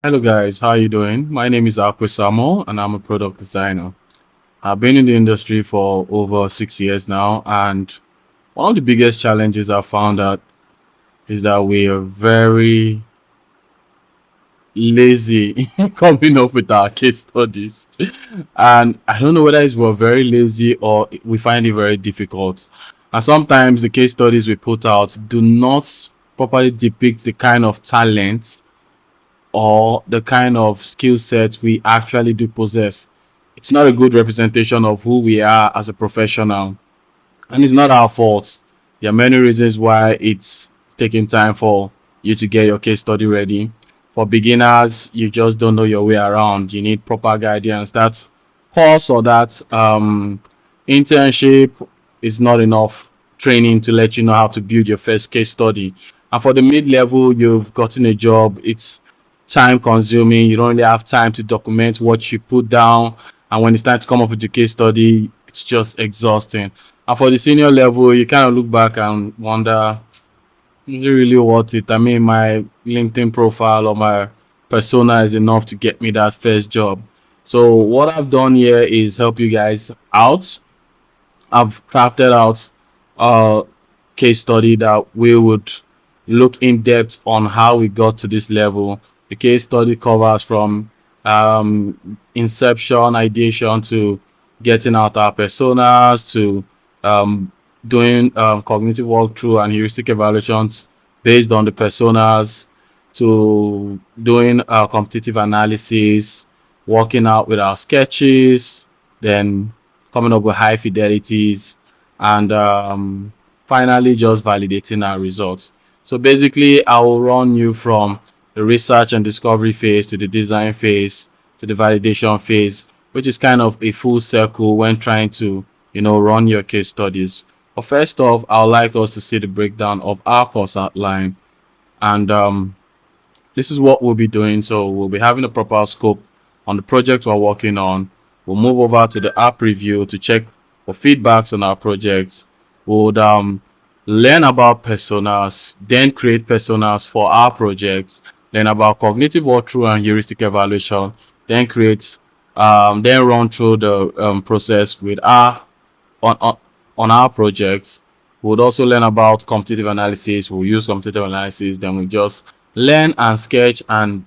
Hello guys, how you doing? My name is Samo and I'm a product designer. I've been in the industry for over 6 years now, and one of the biggest challenges I found out is that we are very lazy coming up with our case studies. And I don't know whether it's we're very lazy or we find it very difficult. And sometimes the case studies we put out do not properly depict the kind of talent or the kind of skill set we actually do possess. It's not a good representation of who we are as a professional, and it's not our fault. There are many reasons why it's taking time for you to get your case study ready. For beginners, you just don't know your way around. You need proper guidance. That course or that internship is not enough training to let you know how to build your first case study. And for the mid-level, you've gotten a job. It's time consuming. You don't really have time to document what you put down. And when it's time to come up with the case study, it's just exhausting. And for the senior level, you kind of look back and wonder, is it really worth it? I mean, my LinkedIn profile or my persona is enough to get me that first job. So what I've done here is help you guys out. I've crafted out a case study that we would look in depth on how we got to this level. The case study covers from inception, ideation to getting out our personas to um, doing cognitive walkthrough and heuristic evaluations based on the personas to doing competitive analysis, working out with our sketches, then coming up with high fidelities, and finally just validating our results. So basically, I will run you from the research and discovery phase to the design phase to the validation phase, which is kind of a full circle when trying to, run your case studies. But first off, I would like us to see the breakdown of our course outline, and this is what we'll be doing. So we'll be having a proper scope on the project we're working on. We'll move over to the app review to check for feedbacks on our projects. We'll learn about personas, then create personas for our projects, learn about cognitive walkthrough and heuristic evaluation, then then run through the process with our on, on on our projects. We would also learn about competitive analysis. We'll use competitive analysis. Then we just learn and sketch and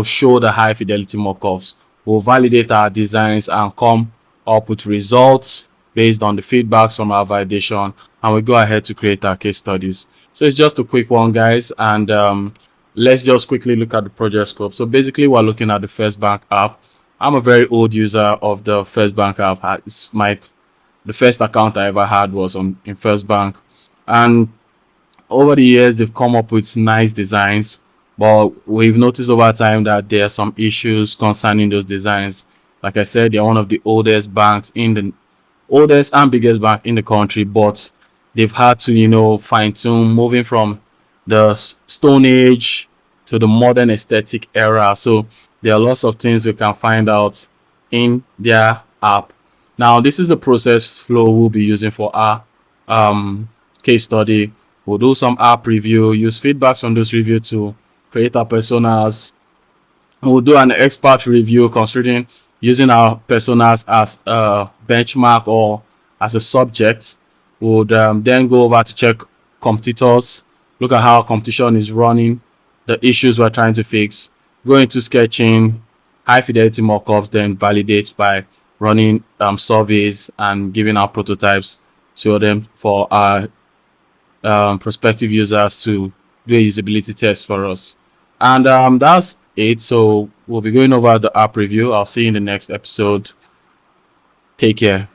show the high fidelity mockups. We'll validate our designs and come up with results based on the feedbacks from our validation, and we go ahead to create our case studies. So it's just a quick one, guys, and let's just quickly look at the project scope. So basically, we're looking at the FirstBank app. I'm a very old user of the FirstBank app. It's the first account I ever had was in FirstBank, and over the years they've come up with nice designs, but we've noticed over time that there are some issues concerning those designs. Like I said, they're one of the oldest and biggest bank in the country, but they've had to fine tune, moving from the stone age to the modern aesthetic era. So there are lots of things we can find out in their app. Now this is the process flow we'll be using for our case study. We'll do some app review, use feedbacks from those review to create our personas. We'll do an expert review considering using our personas as a benchmark or as a subject. We'll then go over to check competitors, look at how competition is running, the issues we're trying to fix, go into sketching, high fidelity mockups, then validate by running surveys and giving out prototypes to them for our prospective users to do a usability test for us. And that's it. So we'll be going over the app review. I'll see you in the next episode. Take care.